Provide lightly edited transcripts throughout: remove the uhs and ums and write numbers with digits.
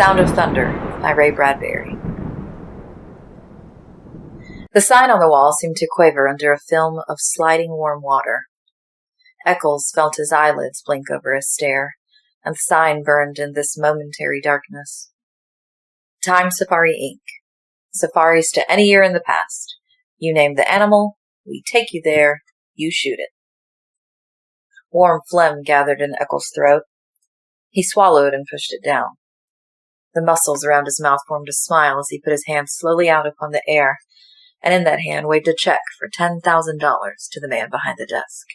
Sound of Thunder by Bradbury. The sign on the wall seemed to quaver under a film of sliding warm water. Eckels felt his eyelids blink over his stare, and the sign burned in this momentary darkness. Time Safari Inc. Safaris to any year in the past. You name the animal, we take you there, you shoot it. Warm phlegm gathered in Eckels' throat. He swallowed and pushed it down. The muscles around his mouth formed a smile as he put his hand slowly out upon the air, and in that hand waved a check for $10,000 to the man behind the desk.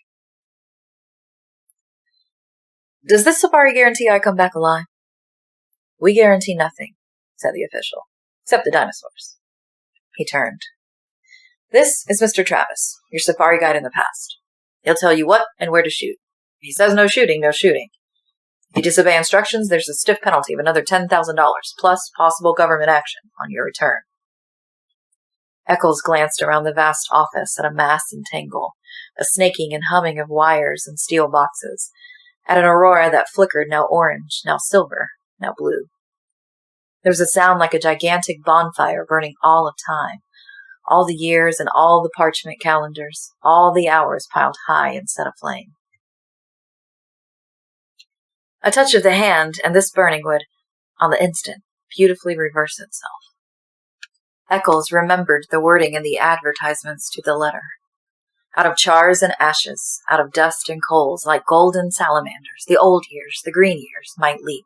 Does this safari guarantee I come back alive? We guarantee nothing, said the official, except the dinosaurs. He turned. This is Mr. Travis, your safari guide in the past. He'll tell you what and where to shoot. If he says no shooting, no shooting. If you disobey instructions, there's a stiff penalty of another $10,000, plus possible government action on your return. Eckels glanced around the vast office at a mass and tangle, a snaking and humming of wires and steel boxes, at an aurora that flickered, now orange, now silver, now blue. There was a sound like a gigantic bonfire burning all of time, all the years and all the parchment calendars, all the hours piled high and set aflame. A touch of the hand, and this burning would, on the instant, beautifully reverse itself. Eckels remembered the wording in the advertisements to the letter. Out of chars and ashes, out of dust and coals, like golden salamanders, the old years, the green years, might leap.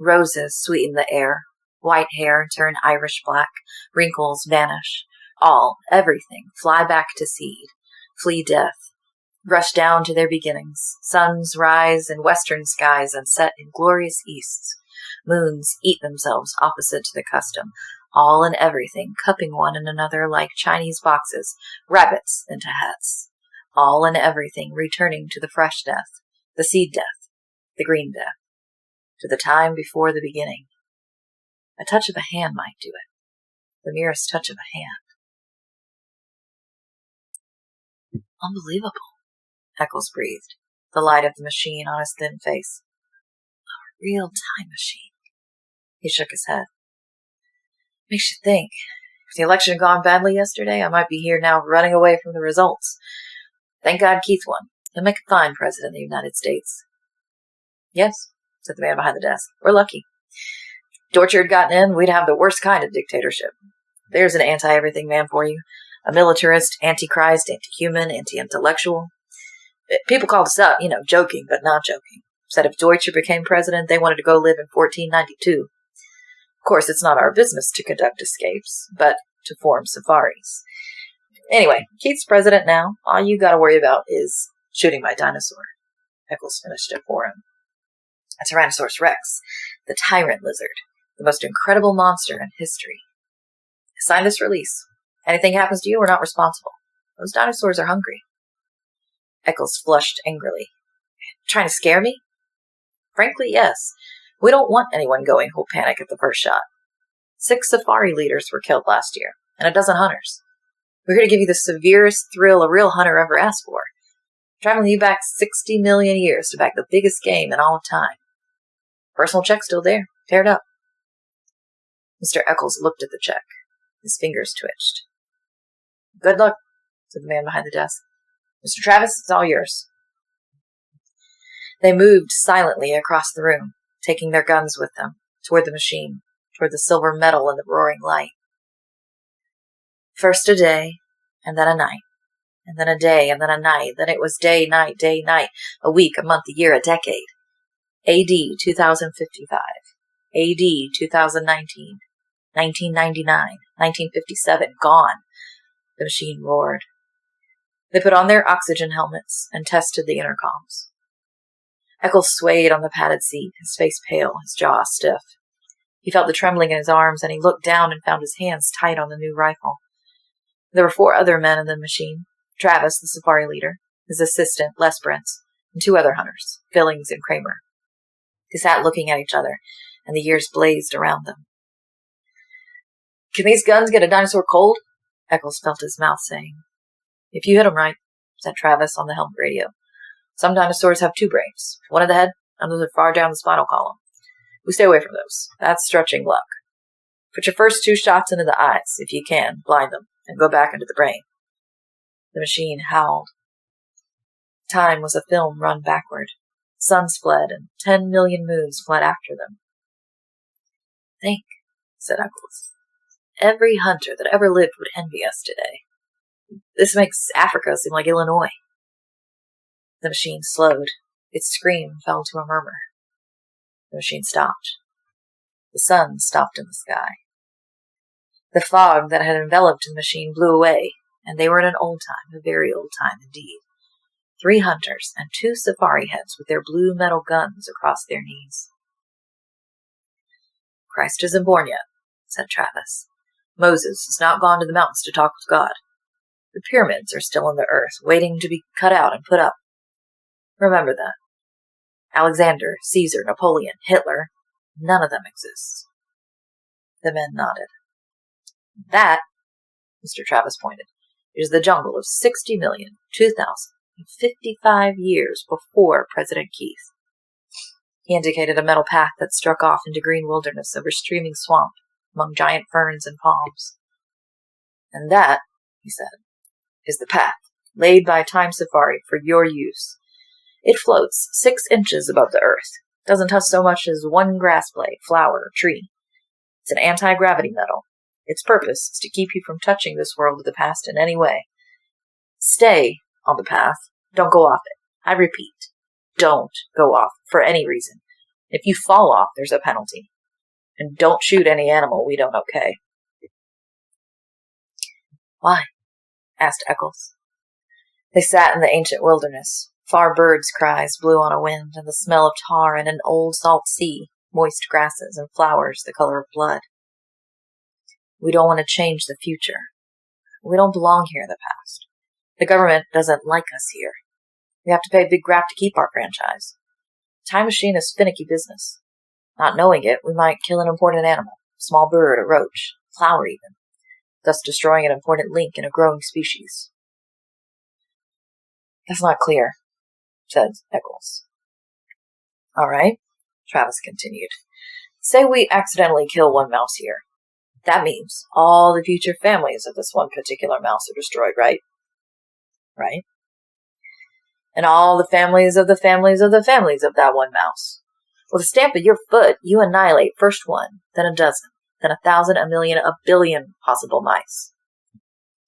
Roses sweeten the air, white hair turn Irish black, wrinkles vanish, all, everything, fly back to seed, flee death, rush down to their beginnings, suns rise in western skies and set in glorious easts, moons eat themselves opposite to the custom, all and everything cupping one and another like Chinese boxes, rabbits into hats, all and everything returning to the fresh death, the seed death, the green death, to the time before the beginning. A touch of a hand might do it, the merest touch of a hand. Unbelievable, Eckels breathed, the light of the machine on his thin face. A real time machine. He shook his head. Makes you think. If the election had gone badly yesterday, I might be here now running away from the results. Thank God Keith won. He'll make a fine president of the United States. Yes, said the man behind the desk. We're lucky. If Dorcher had gotten in, we'd have the worst kind of dictatorship. There's an anti-everything man for you. A militarist, anti-Christ, anti-human, anti-intellectual. People called us up, joking, but not joking. Said if Deutscher became president, they wanted to go live in 1492. Of course, it's not our business to conduct escapes, but to form safaris. Anyway, Keith's president now. All you gotta worry about is shooting my dinosaur. Eckels finished it for him. A Tyrannosaurus rex, the tyrant lizard, the most incredible monster in history. Sign this release. Anything happens to you, we're not responsible. Those dinosaurs are hungry. Eckels flushed angrily. Trying to scare me? Frankly, yes. We don't want anyone going whole panic at the first shot. 6 safari leaders were killed last year, and a dozen hunters. We're here to give you the severest thrill a real hunter ever asked for. Traveling you back 60 million years to back the biggest game in all of time. Personal check still there. Tear it up. Mr. Eckels looked at the check. His fingers twitched. Good luck, said the man behind the desk. Mr. Travis, it's all yours. They moved silently across the room, taking their guns with them, toward the machine, toward the silver metal in the roaring light. First a day, and then a night, and then a day, and then a night, then it was day, night, a week, a month, a year, a decade. A.D. 2055, A.D. 2019, 1999, 1957, gone. The machine roared. They put on their oxygen helmets and tested the intercoms. Eckels swayed on the padded seat, his face pale, his jaw stiff. He felt the trembling in his arms, and he looked down and found his hands tight on the new rifle. There were 4 other men in the machine. Travis, the safari leader, his assistant, Les Brents, and 2 other hunters, Billings and Kramer. They sat looking at each other, and the years blazed around them. Can these guns get a dinosaur cold? Eckels felt his mouth saying. If you hit 'em right, said Travis on the helmet radio. Some dinosaurs have 2 brains, one in the head, others are far down the spinal column. We stay away from those. That's stretching luck. Put your first 2 shots into the eyes, if you can, blind them, and go back into the brain. The machine howled. Time was a film run backward. Suns fled, and 10 million moons fled after them. Think, said Eckels. Every hunter that ever lived would envy us today. This makes Africa seem like Illinois. The machine slowed. Its scream fell to a murmur. The machine stopped. The sun stopped in the sky. The fog that had enveloped the machine blew away, and they were in an old time, a very old time indeed. 3 hunters and 2 safari heads with their blue metal guns across their knees. Christ isn't born yet, said Travis. Moses has not gone to the mountains to talk with God. The pyramids are still in the earth, waiting to be cut out and put up. Remember that. Alexander, Caesar, Napoleon, Hitler, none of them exists. The men nodded. That, Mr. Travis pointed, is the jungle of 60,002,055 years before President Keith. He indicated a metal path that struck off into green wilderness over streaming swamp among giant ferns and palms. And that, he said, is the path laid by Time Safari for your use. It floats 6 inches above the earth, doesn't touch so much as one grass blade, flower, or tree. It's an anti-gravity metal. Its purpose is to keep you from touching this world of the past in any way. Stay on the path. Don't go off it. I repeat, don't go off for any reason. If you fall off, there's a penalty. And don't shoot any animal we don't okay. Why? Asked Eckels. They sat in the ancient wilderness. Far birds' cries blew on a wind, and the smell of tar and an old salt sea, moist grasses and flowers the color of blood. We don't want to change the future. We don't belong here in the past. The government doesn't like us here. We have to pay big grap to keep our franchise. Time machine is finicky business. Not knowing it, we might kill an important animal, a small bird, a roach, a flower even, thus destroying an important link in a growing species. That's not clear, said Eckels. All right, Travis continued. Say we accidentally kill one mouse here. That means all the future families of this one particular mouse are destroyed, right? Right? And all the families of the families of the families of that one mouse. With a stamp of your foot, you annihilate first one, then a dozen, then 1,000, a million, a billion possible mice.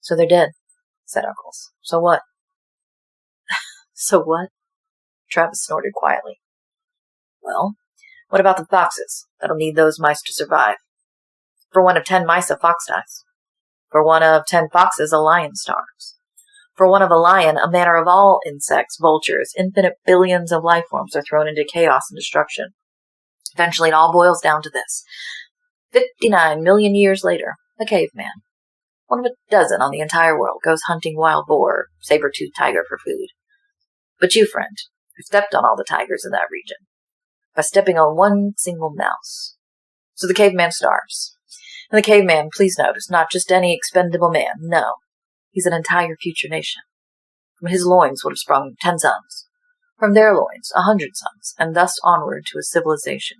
So they're dead, said Eckels. So what? So what? Travis snorted quietly. Well, what about the foxes? That'll need those mice to survive. For one of 10 mice, a fox dies. For one of 10 foxes, a lion starves. For one of a lion, a manner of all insects, vultures, infinite billions of life forms are thrown into chaos and destruction. Eventually, it all boils down to this. 59 million years later, a caveman, one of a dozen on the entire world, goes hunting wild boar or saber-toothed tiger for food. But you, friend, have stepped on all the tigers in that region by stepping on one single mouse. So the caveman starves. And the caveman, please note, is not just any expendable man. No, he's an entire future nation. From his loins would have sprung 10 sons. From their loins, 100 sons, and thus onward to a civilization.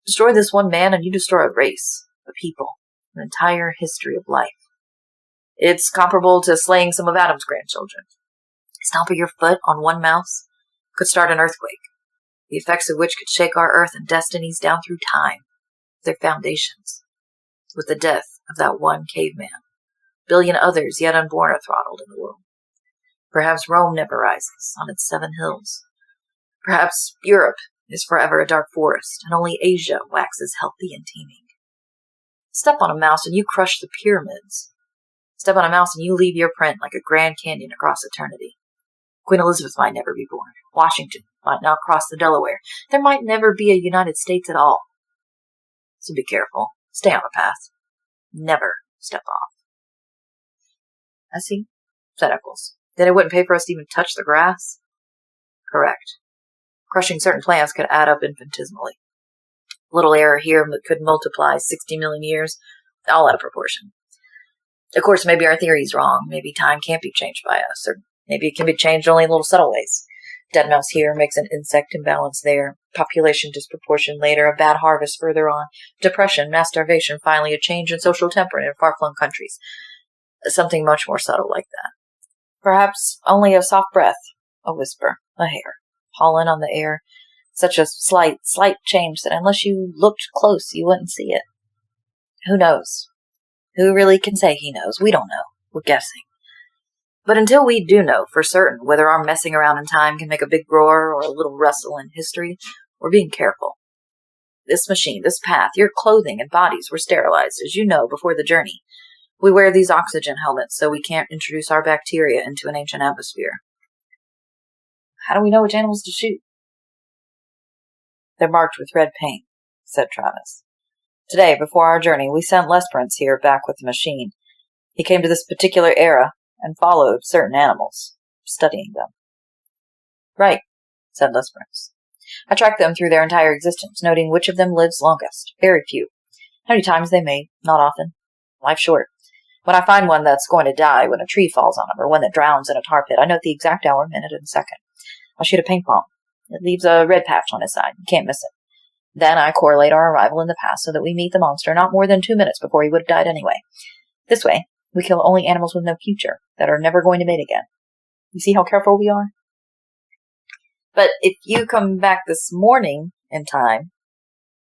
Destroy this one man and you destroy a race, a people, an entire history of life. It's comparable to slaying some of Adam's grandchildren. Stomping your foot on one mouse could start an earthquake, the effects of which could shake our earth and destinies down through time, their foundations. With the death of that one caveman, a billion others yet unborn are throttled in the world. Perhaps Rome never rises on its 7 hills. Perhaps Europe is forever a dark forest, and only Asia waxes healthy and teeming. Step on a mouse and you crush the pyramids. Step on a mouse and you leave your print like a Grand Canyon across eternity. Queen Elizabeth might never be born. Washington might not cross the Delaware. There might never be a United States at all. So be careful. Stay on the path. Never step off. I see, said Eckels. Then it wouldn't pay for us to even touch the grass? Correct. Crushing certain plants could add up infinitesimally. Little error here could multiply 60 million years, all out of proportion. Of course, maybe our theory's wrong. Maybe time can't be changed by us, or maybe it can be changed only in little subtle ways. Dead mouse here makes an insect imbalance there. Population disproportion later. A bad harvest further on. Depression, mass starvation, finally a change in social temper in far-flung countries. Something much more subtle like that. Perhaps only a soft breath, a whisper, a hair, pollen on the air. Such a slight change that unless you looked close, you wouldn't see it. Who knows? Who really can say he knows? We don't know. We're guessing. But until we do know for certain whether our messing around in time can make a big roar or a little rustle in history, we're being careful. This machine, this path, your clothing and bodies were sterilized, as you know, before the journey. We wear these oxygen helmets so we can't introduce our bacteria into an ancient atmosphere. How do we know which animals to shoot? They're marked with red paint, said Travis. Today, before our journey, we sent Lesperance here back with the machine. He came to this particular era and followed certain animals, studying them. Right, said Lesperance. I tracked them through their entire existence, noting which of them lives longest. Very few. How many times they mate? Not often. Life short. When I find one that's going to die when a tree falls on him, or one that drowns in a tar pit, I note the exact hour, minute, and second. I shoot a ping pong. It leaves a red patch on his side. You can't miss it. Then I correlate our arrival in the past so that we meet the monster not more than 2 minutes before he would have died anyway. This way, we kill only animals with no future, that are never going to mate again. You see how careful we are? But if you come back this morning in time,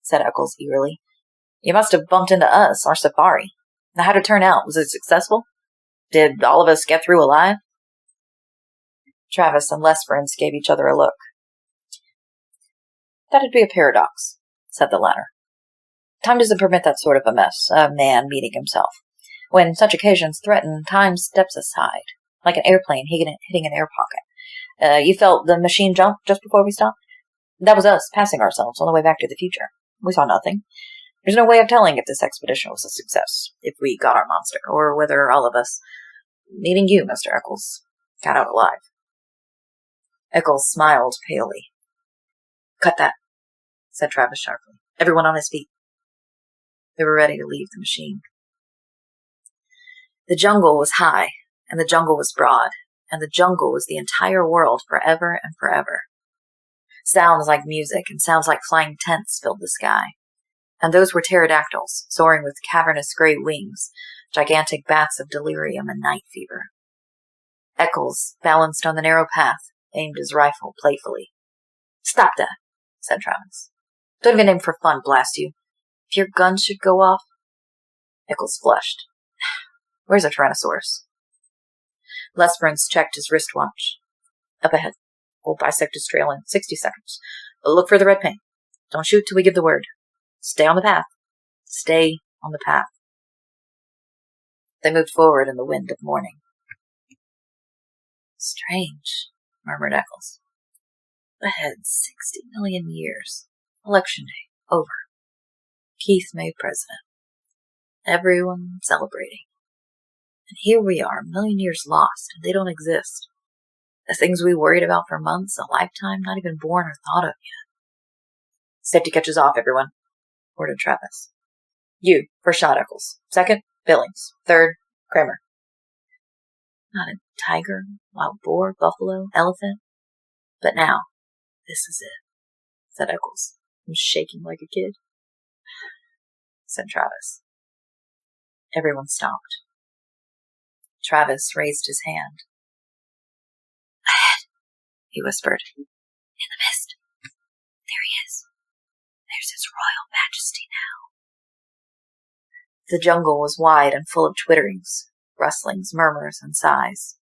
said Eckels eagerly, you must have bumped into us, our safari. Now, how'd it turn out? Was it successful? Did all of us get through alive? Travis and Lesperance gave each other a look. That'd be a paradox, said the latter. Time doesn't permit that sort of a mess, a man meeting himself. When such occasions threaten, time steps aside, like an airplane hitting an air pocket. You felt the machine jump just before we stopped? That was us passing ourselves on the way back to the future. We saw nothing. There's no way of telling if this expedition was a success, if we got our monster, or whether all of us, meeting you, Mr. Eckels, got out alive. Eckels smiled palely. Cut that, said Travis sharply. Everyone on his feet. They were ready to leave the machine. The jungle was high, and the jungle was broad, and the jungle was the entire world forever and forever. Sounds like music and sounds like flying tents filled the sky. And those were pterodactyls, soaring with cavernous gray wings, gigantic bats of delirium and night fever. Eckels, balanced on the narrow path, aimed his rifle playfully. Stop that, said Travis. Don't even aim for fun, blast you. If your gun should go off... Eckels flushed. Where's our Tyrannosaurus? Lesperance checked his wristwatch. Up ahead. We'll bisect his trail in 60 seconds. Look for the red paint. Don't shoot till we give the word. Stay on the path. Stay on the path. They moved forward in the wind of morning. Strange, murmured Eckels. Ahead 60 million years. Election day. Over. Keith made president. Everyone celebrating. And here we are, a million years lost, and they don't exist. The things we worried about for months, a lifetime, not even born or thought of yet. Safety catches off, everyone, ordered Travis. You, first shot, Eckels. Second, Billings. Third, Kramer. Not a tiger, wild boar, buffalo, elephant. But now, this is it, said Eckels. I'm shaking like a kid, said Travis. Everyone stopped. Travis raised his hand. Ahead, he whispered. In the mist. There he is. There's his royal majesty now. The jungle was wide and full of twitterings, rustlings, murmurs, and sighs.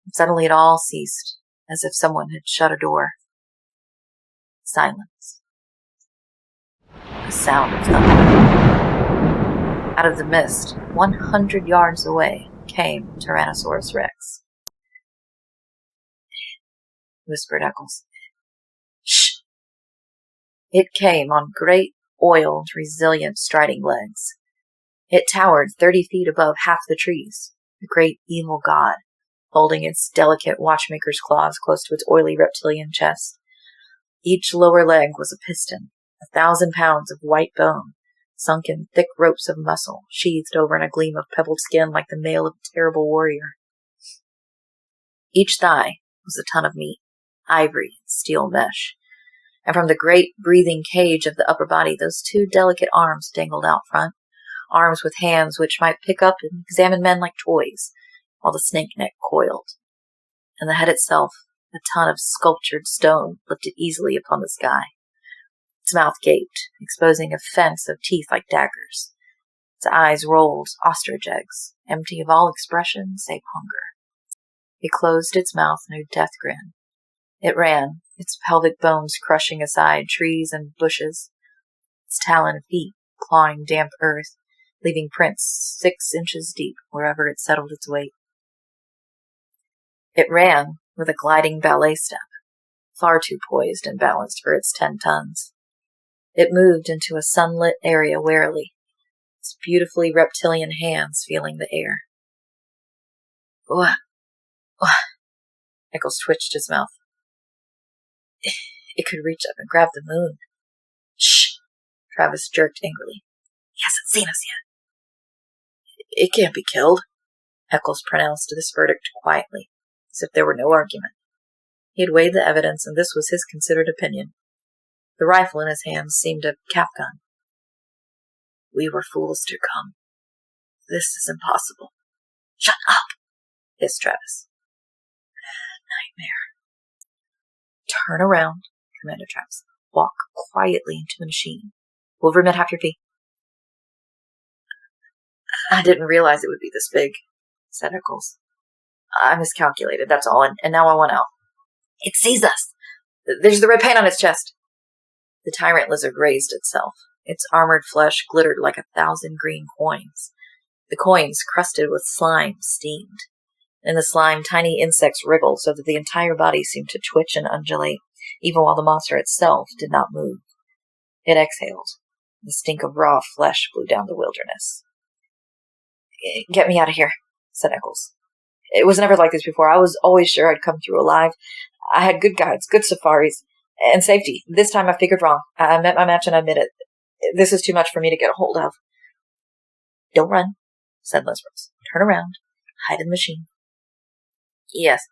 And suddenly it all ceased, as if someone had shut a door. Silence. The sound of thunder. Out of the mist, 100 yards away, came Tyrannosaurus Rex. Whispered Eckels. Shh! It came on great, oiled, resilient, striding legs. It towered 30 feet above half the trees, a great evil god, holding its delicate watchmaker's claws close to its oily reptilian chest. Each lower leg was a piston, 1,000 pounds of white bone, sunk in thick ropes of muscle, sheathed over in a gleam of pebbled skin like the mail of a terrible warrior. Each thigh was a ton of meat, ivory and steel mesh. And from the great breathing cage of the upper body, those two delicate arms dangled out front, arms with hands which might pick up and examine men like toys, while the snake neck coiled. And the head itself, a ton of sculptured stone, lifted easily upon the sky. Its mouth gaped, exposing a fence of teeth like daggers. Its eyes rolled, ostrich eggs, empty of all expression save hunger. It closed its mouth in a death grin. It ran, its pelvic bones crushing aside trees and bushes, its taloned feet clawing damp earth, leaving prints 6 inches deep wherever it settled its weight. It ran with a gliding ballet step, far too poised and balanced for its 10 tons. It moved into a sunlit area warily, its beautifully reptilian hands feeling the air. What? Eckels twitched his mouth. It could reach up and grab the moon. Shh! Travis jerked angrily. He hasn't seen us yet. It can't be killed, Eckels pronounced this verdict quietly, as if there were no argument. He had weighed the evidence, and this was his considered opinion. The rifle in his hands seemed a cap gun. We were fools to come. This is impossible. Shut up, hissed Travis. Nightmare. Turn around, commanded Travis. Walk quietly into the machine. We'll remit half your fee. I didn't realize it would be this big, said Eckels. I miscalculated, that's all, and now I want out. It sees us. There's the red paint on its chest. The tyrant lizard raised itself. Its armored flesh glittered like 1,000 green coins. The coins, crusted with slime, steamed. In the slime, tiny insects wriggled so that the entire body seemed to twitch and undulate, even while the monster itself did not move. It exhaled. The stink of raw flesh blew down the wilderness. Get me out of here, said Eckels. It was never like this before. I was always sure I'd come through alive. I had good guides, good safaris, and safety. This time I figured wrong. I met my match and I admit it. This is too much for me to get a hold of. Don't run, said Lesbros. Turn around. Hide in the machine. Yes.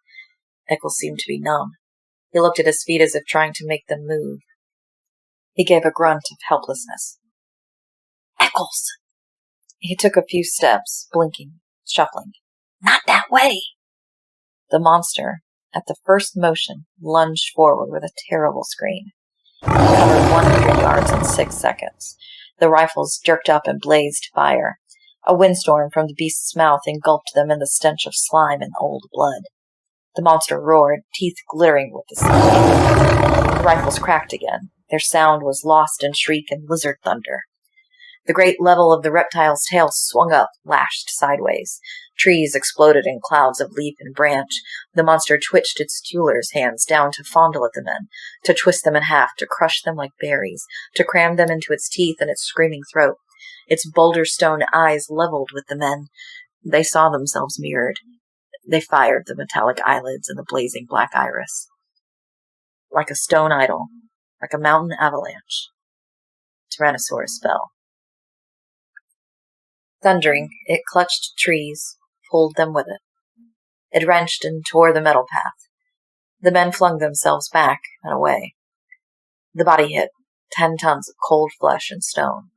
Eckels seemed to be numb. He looked at his feet as if trying to make them move. He gave a grunt of helplessness. Eckels! He took a few steps, blinking, shuffling. Not that way! The monster, at the first motion, lunged forward with a terrible scream. It covered 100 yards in 6 seconds. The rifles jerked up and blazed fire. A windstorm from the beast's mouth engulfed them in the stench of slime and old blood. The monster roared, teeth glittering with the slime. The rifles cracked again. Their sound was lost in shriek and lizard thunder. The great level of the reptile's tail swung up, lashed sideways. Trees exploded in clouds of leaf and branch. The monster twitched its jeweler's hands down to fondle at the men, to twist them in half, to crush them like berries, to cram them into its teeth and its screaming throat. Its boulder-stone eyes leveled with the men. They saw themselves mirrored. They fired the metallic eyelids and the blazing black iris. Like a stone idol, like a mountain avalanche, Tyrannosaurus fell. Thundering, it clutched trees, pulled them with it. It wrenched and tore the metal path. The men flung themselves back and away. The body hit, 10 tons of cold flesh and stone.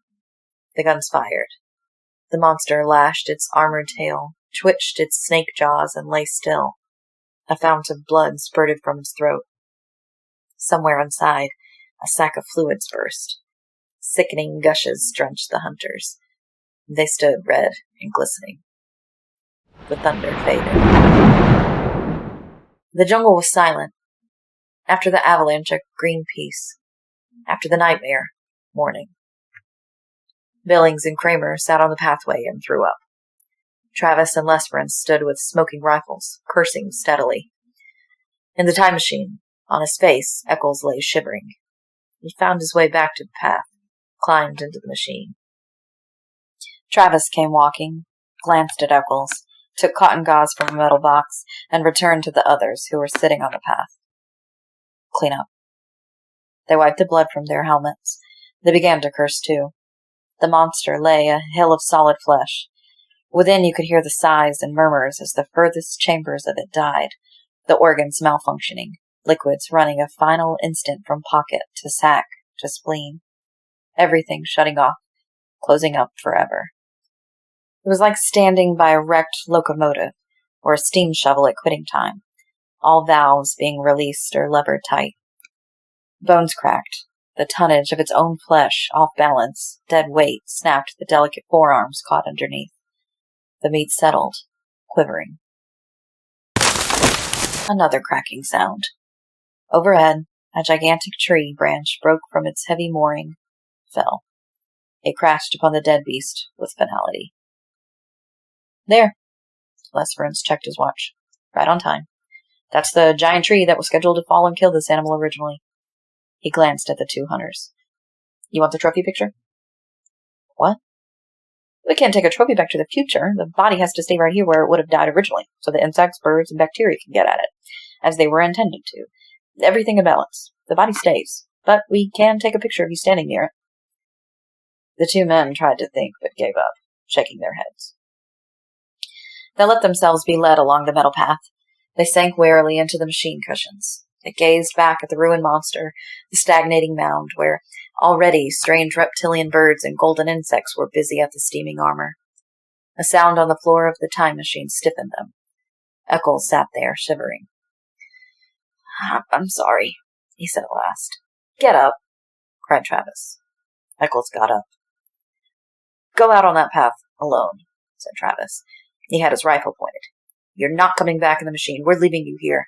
The guns fired. The monster lashed its armored tail, twitched its snake jaws, and lay still. A fount of blood spurted from its throat. Somewhere inside, a sack of fluids burst. Sickening gushes drenched the hunters. They stood red and glistening. The thunder faded. The jungle was silent. After the avalanche, a green peace. After the nightmare, morning. Billings and Kramer sat on the pathway and threw up. Travis and Lesperance stood with smoking rifles, cursing steadily. In the time machine, on his face, Eckels lay shivering. He found his way back to the path, climbed into the machine. Travis came walking, glanced at Eckels, took cotton gauze from a metal box, and returned to the others who were sitting on the path. Clean up. They wiped the blood from their helmets. They began to curse too. The monster lay a hill of solid flesh. Within you could hear the sighs and murmurs as the furthest chambers of it died, the organs malfunctioning, liquids running a final instant from pocket to sac to spleen, everything shutting off, closing up forever. It was like standing by a wrecked locomotive or a steam shovel at quitting time, all valves being released or levered tight. Bones cracked, the tonnage of its own flesh off balance, dead weight snapped the delicate forearms caught underneath. The meat settled, quivering. Another cracking sound. Overhead, a gigantic tree branch broke from its heavy mooring, fell. It crashed upon the dead beast with finality. There. Lesperance checked his watch. Right on time. That's the giant tree that was scheduled to fall and kill this animal originally. He glanced at the two hunters. You want the trophy picture? What? We can't take a trophy back to the future. The body has to stay right here where it would have died originally, so the insects, birds, and bacteria can get at it, as they were intended to. Everything in balance. The body stays, but we can take a picture of you standing near it. The two men tried to think, but gave up, shaking their heads. They let themselves be led along the metal path. They sank warily into the machine cushions. They gazed back at the ruined monster, the stagnating mound, where already strange reptilian birds and golden insects were busy at the steaming armor. A sound on the floor of the time machine stiffened them. Eckels sat there, shivering. I'm sorry, he said at last. Get up, cried Travis. Eckels got up. Go out on that path alone, said Travis. He had his rifle pointed. You're not coming back in the machine. We're leaving you here.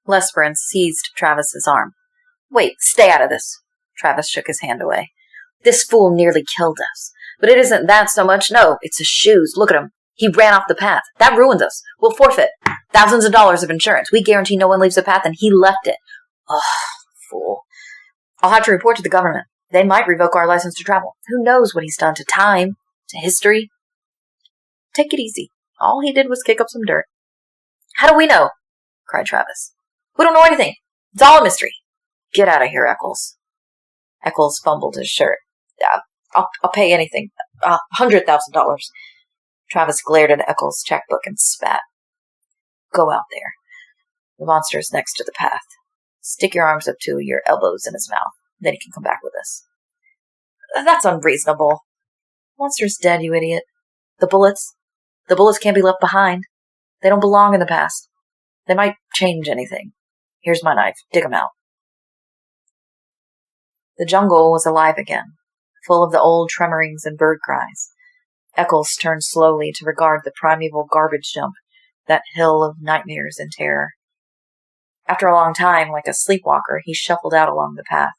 Lesperance seized Travis's arm. Wait, stay out of this. Travis shook his hand away. This fool nearly killed us. But it isn't that so much. No, it's his shoes. Look at him. He ran off the path. That ruined us. We'll forfeit thousands of dollars of insurance. We guarantee no one leaves the path, and he left it. Oh, fool. I'll have to report to the government. They might revoke our license to travel. Who knows what he's done to time, to history? Take it easy. All he did was kick up some dirt. How do we know? Cried Travis. We don't know anything. It's all a mystery. Get out of here, Eckels. Eckels fumbled his shirt. I'll pay anything. $100,000. Travis glared at Eckels' checkbook and spat. Go out there. The monster's next to the path. Stick your arms up to your elbows in his mouth. Then he can come back with us. That's unreasonable. The monster's dead, you idiot. The bullets can't be left behind. They don't belong in the past. They might change anything. Here's my knife. Dig 'em out. The jungle was alive again, full of the old tremorings and bird cries. Eckels turned slowly to regard the primeval garbage dump, that hill of nightmares and terror. After a long time, like a sleepwalker, he shuffled out along the path.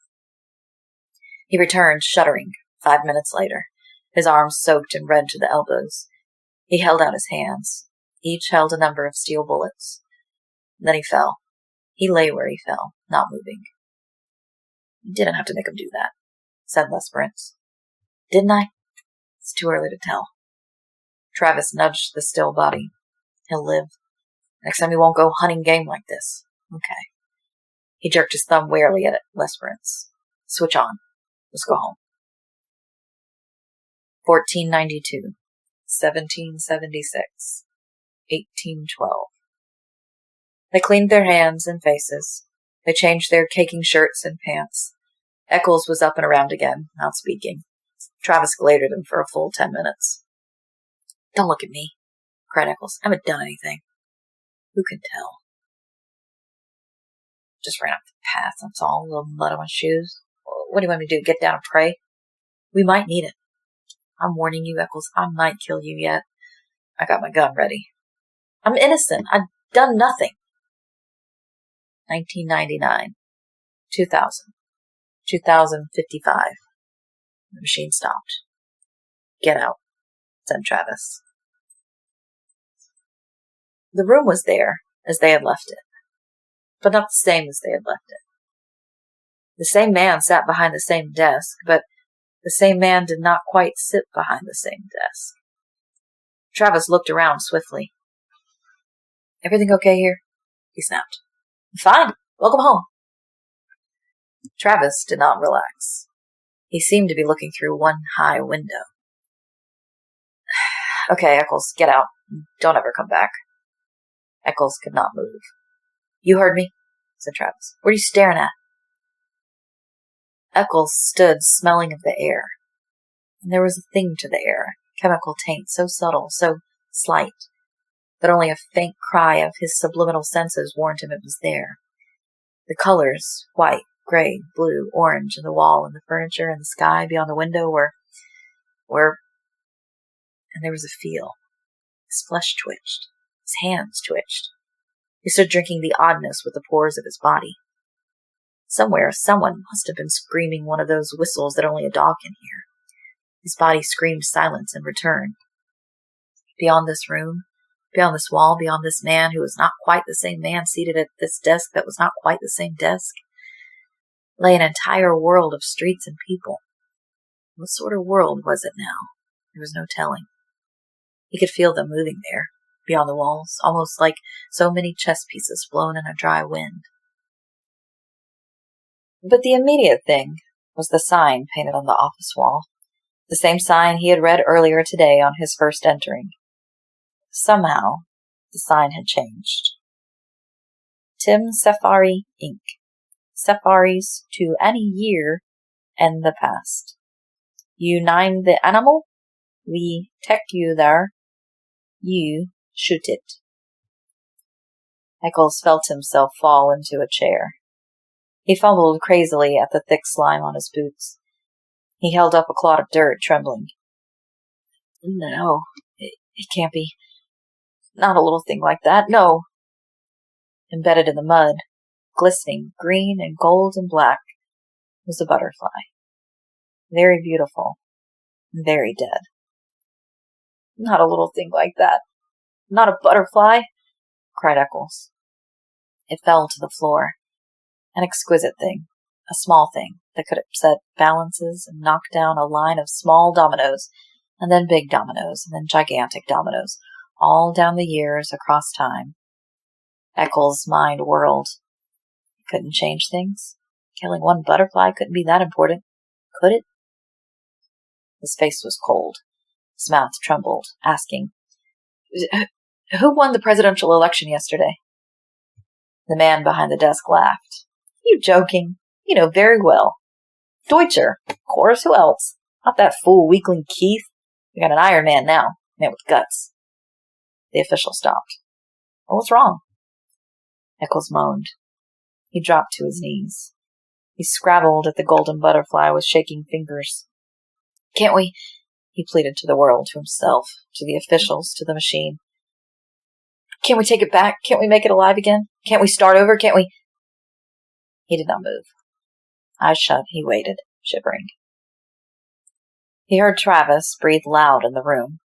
He returned, shuddering, 5 minutes later, his arms soaked and red to the elbows. He held out his hands. Each held a number of steel bullets. Then he fell. He lay where he fell, not moving. You didn't have to make him do that, said Lesperance. Didn't I? It's too early to tell. Travis nudged the still body. He'll live. Next time he won't go hunting game like this. Okay. He jerked his thumb warily at Lesperance. Switch on. Let's go home. 1492, 1776, 1812. They cleaned their hands and faces. They changed their caking shirts and pants. Eckels was up and around again, not speaking. Travis glared at him for a full 10 minutes. Don't look at me, cried Eckels. I haven't done anything. Who can tell? Just ran up the path, that's all. A little mud on my shoes. What do you want me to do, get down and pray? We might need it. I'm warning you, Eckels, I might kill you yet. I got my gun ready. I'm innocent. I've done nothing. 1999, 2000, 2055. The machine stopped. Get out, said Travis. The room was there, as they had left it, but not the same as they had left it. The same man sat behind the same desk, but the same man did not quite sit behind the same desk. Travis looked around swiftly. Everything okay here? He snapped. Fine. Welcome home. Travis did not relax. He seemed to be looking through one high window. Okay, Eckels, get out. Don't ever come back. Eckels could not move. You heard me. said Travis. "What are you staring at?" Eckels stood smelling of the air. And there was a thing to the air, chemical taint so subtle, so slight, that only a faint cry of his subliminal senses warned him it was there. The colors, white, gray, blue, orange, in the wall and the furniture and the sky beyond the window were, and there was a feel. His flesh twitched. His hands twitched. He stood drinking the oddness with the pores of his body. Somewhere, someone must have been screaming one of those whistles that only a dog can hear. His body screamed silence in return. Beyond this room, beyond this wall, beyond this man who was not quite the same man seated at this desk that was not quite the same desk, lay an entire world of streets and people. What sort of world was it now? There was no telling. He could feel them moving there, beyond the walls, almost like so many chess pieces blown in a dry wind. But the immediate thing was the sign painted on the office wall, the same sign he had read earlier today on his first entering. Somehow, the sign had changed. Tim Safari, Inc. Safaris to any year and the past. You name the animal, we take you there. You shoot it. Eckels felt himself fall into a chair. He fumbled crazily at the thick slime on his boots. He held up a clod of dirt, trembling. No, it can't be. Not a little thing like that, no. Embedded in the mud, glistening green and gold and black, was a butterfly. Very beautiful, very dead. Not a little thing like that. Not a butterfly, cried Eckels. It fell to the floor. An exquisite thing, a small thing that could upset balances and knock down a line of small dominoes, and then big dominoes, and then gigantic dominoes, all down the years across time. Eckels' mind whirled. It couldn't change things. Killing one butterfly couldn't be that important, could it? His face was cold. His mouth trembled, asking, "Who won the presidential election yesterday?" The man behind the desk laughed. "You joking? You know very well. Deutscher, of course, who else? Not that fool weakling Keith. We got an Iron Man now, man with guts." The official stopped. "Well, what's wrong?" Eckels moaned. He dropped to his knees. He scrabbled at the golden butterfly with shaking fingers. "Can't we?" he pleaded to the world, to himself, to the officials, to the machine. "Can't we take it back? Can't we make it alive again? Can't we start over? Can't we?" He did not move. Eyes shut, he waited, shivering. He heard Travis breathe loud in the room.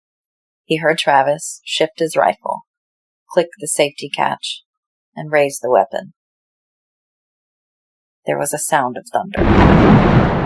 He heard Travis shift his rifle, click the safety catch, and raise the weapon. There was a sound of thunder.